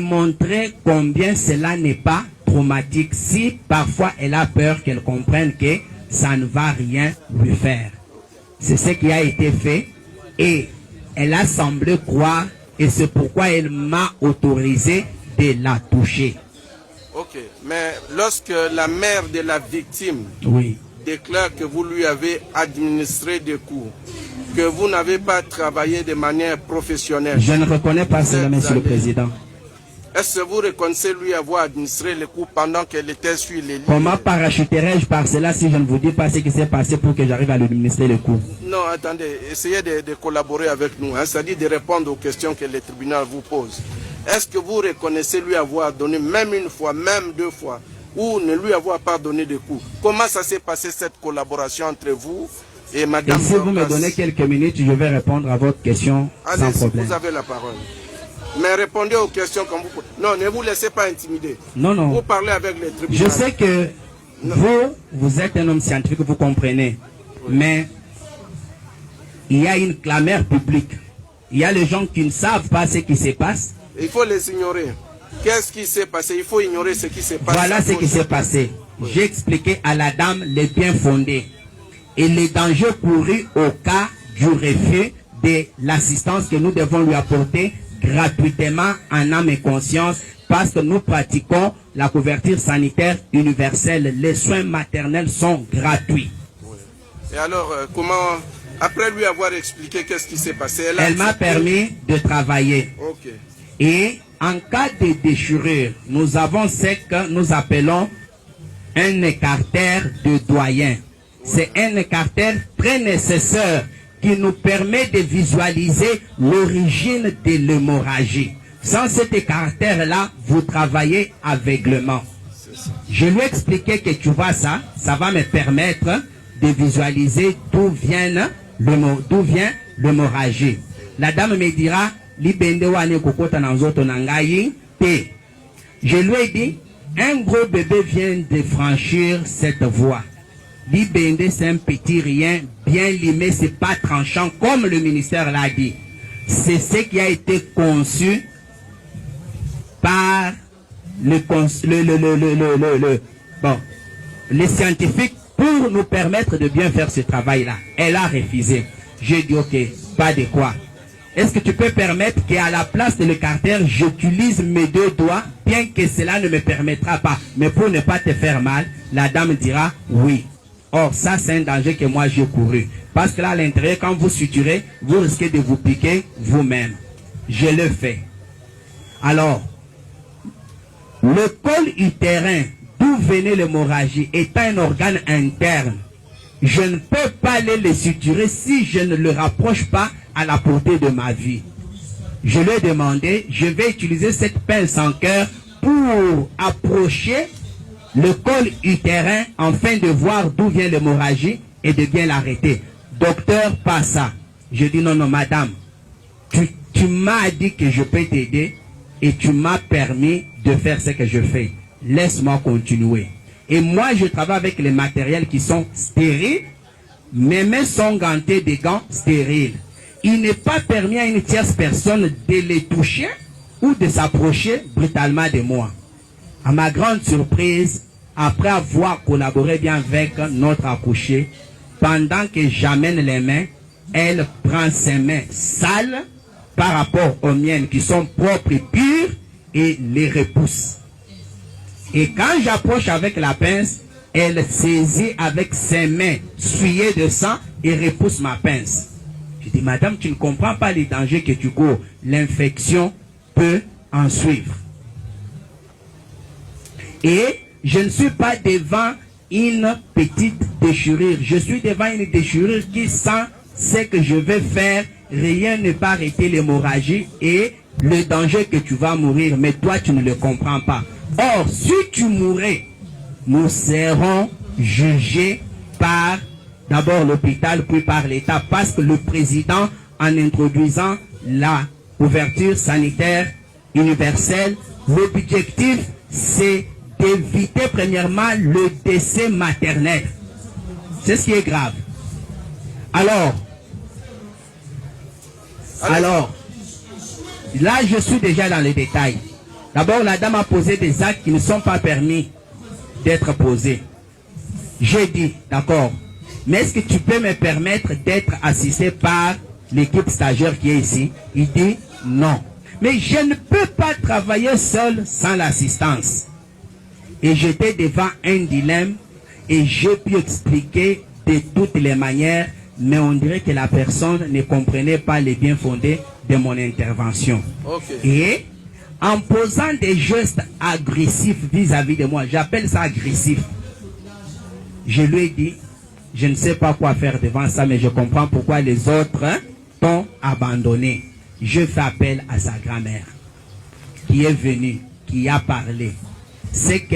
montrer combien cela n'est pas traumatique si parfois elle a peur qu'elle comprenne que ça ne va rien lui faire. C'est ce qui a été fait et elle a semblé croire et c'est pourquoi elle m'a autorisé de la toucher. Ok, mais lorsque la mère de la victime déclare que vous lui avez administré des coups, que vous n'avez pas travaillé de manière professionnelle. Je ne reconnais pas cela, Monsieur le Président. Est-ce que vous reconnaissez lui avoir administré les coups pendant qu'elle était sur les lignes? Comment parachuterais-je par cela si je ne vous dis pas ce qui s'est passé pour que j'arrive à lui administrer les coups? Non, attendez, essayez de collaborer avec nous, hein, c'est-à-dire de répondre aux questions que le tribunal vous pose. Est-ce que vous reconnaissez lui avoir donné même une fois, même deux fois, ou ne lui avoir pas donné de coups? Comment ça s'est passé cette collaboration entre vous et Madame? Et si vous me donnez quelques minutes, je vais répondre à votre question sans problème. Vous avez la parole. Mais répondez aux questions comme vous pouvez. Non, ne vous laissez pas intimider. Non, non. Vous parlez avec les tribunaux. Je sais que vous êtes un homme scientifique, vous comprenez. Oui. Mais il y a une clameur publique. Il y a les gens qui ne savent pas ce qui se passe. Il faut les ignorer. Qu'est-ce qui s'est passé? Il faut ignorer ce qui s'est passé. Voilà ce qui s'est passé. Oui. J'ai expliqué à la dame les biens fondés et les dangers courus au cas du refus de l'assistance que nous devons lui apporter gratuitement en âme et conscience parce que nous pratiquons la couverture sanitaire universelle. Les soins maternels sont gratuits. Oui. Et alors, comment, après lui avoir expliqué qu'est-ce qui s'est passé, elle m'a permis de travailler. Okay. Et en cas de déchirure, nous avons ce que nous appelons un écartère de doyen. Oui. C'est un écartère très nécessaire qui nous permet de visualiser l'origine de l'hémorragie. Sans cet écartère-là, vous travaillez aveuglement. Je lui ai expliqué que tu vois ça, ça va me permettre de visualiser d'où vient l'hémorragie. La dame me dira, je lui ai dit, un gros bébé vient de franchir cette voie. L'Ibende, c'est un petit rien, bien limé, c'est pas tranchant, comme le ministère l'a dit. C'est ce qui a été conçu par les scientifiques pour nous permettre de bien faire ce travail-là. Elle a refusé. J'ai dit, ok, pas de quoi. Est-ce que tu peux permettre qu'à la place de l'écartère, j'utilise mes deux doigts, bien que cela ne me permettra pas, mais pour ne pas te faire mal, la dame dira oui. Or, ça, c'est un danger que moi, j'ai couru. Parce que là, à l'intérieur, quand vous suturez, vous risquez de vous piquer vous-même. Je le fais. Alors, le col utérin, d'où venait l'hémorragie, étant un organe interne, je ne peux pas aller le suturer si je ne le rapproche pas à la portée de ma vie. Je lui ai demandé, je vais utiliser cette pince en cœur pour approcher le col utérin afin de voir d'où vient l'hémorragie et de bien l'arrêter. Docteur, pas ça. Je dis non, non, madame, tu m'as dit que je peux t'aider et tu m'as permis de faire ce que je fais. Laisse-moi continuer. Et moi, je travaille avec les matériels qui sont stériles. Mes mains sont gantées de gants stériles. Il n'est pas permis à une tierce personne de les toucher ou de s'approcher brutalement de moi. À ma grande surprise, après avoir collaboré bien avec notre accouchée, pendant que j'amène les mains, elle prend ses mains sales par rapport aux miennes qui sont propres et pures et les repousse. Et quand j'approche avec la pince, elle saisit avec ses mains souillées de sang et repousse ma pince. Je dis, madame, tu ne comprends pas les dangers que tu cours. L'infection peut en suivre. Et je ne suis pas devant une petite déchirure. Je suis devant une déchirure qui, sans ce que je vais faire, rien ne va arrêter l'hémorragie et le danger que tu vas mourir. Mais toi, tu ne le comprends pas. Or, si tu mourrais, nous serons jugés par d'abord l'hôpital, puis par l'État, parce que le président, en introduisant la couverture sanitaire universelle, l'objectif, c'est d'éviter premièrement le décès maternel. C'est ce qui est grave. Alors, là, je suis déjà dans les détails. D'abord, la dame a posé des actes qui ne sont pas permis d'être posés. J'ai dit, d'accord, mais est-ce que tu peux me permettre d'être assisté par l'équipe stagiaire qui est ici? Il dit non. Mais je ne peux pas travailler seul sans l'assistance. Et j'étais devant un dilemme et j'ai pu expliquer de toutes les manières, mais on dirait que la personne ne comprenait pas les bien fondés de mon intervention. Okay. Et en posant des gestes agressifs vis-à-vis de moi, j'appelle ça agressif, je lui ai dit, je ne sais pas quoi faire devant ça, mais je comprends pourquoi les autres t'ont abandonné. Je fais appel à sa grand-mère qui est venue, qui a parlé. C'est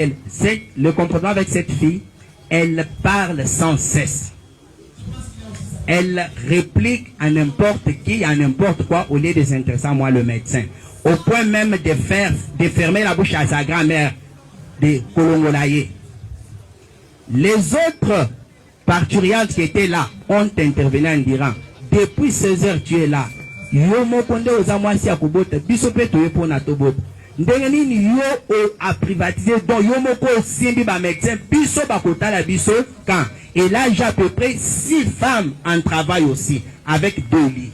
le comportement avec cette fille, elle parle sans cesse. Elle réplique à n'importe qui, à n'importe quoi, au lieu de s'intéresser à moi, le médecin. Au point même de fermer la bouche à sa grand-mère, de Kolongolaye. Les autres parturiantes qui étaient là ont intervenu en disant, depuis 16 heures tu es là. Yo mokonde ozamwasi akubota bisope toye pona tobota. Ndenge nini yo a privatisé donc yo moko simbi ba médecin biso bakota la biso quand et là j'ai à peu près 6 femmes en travail aussi avec 2 lits.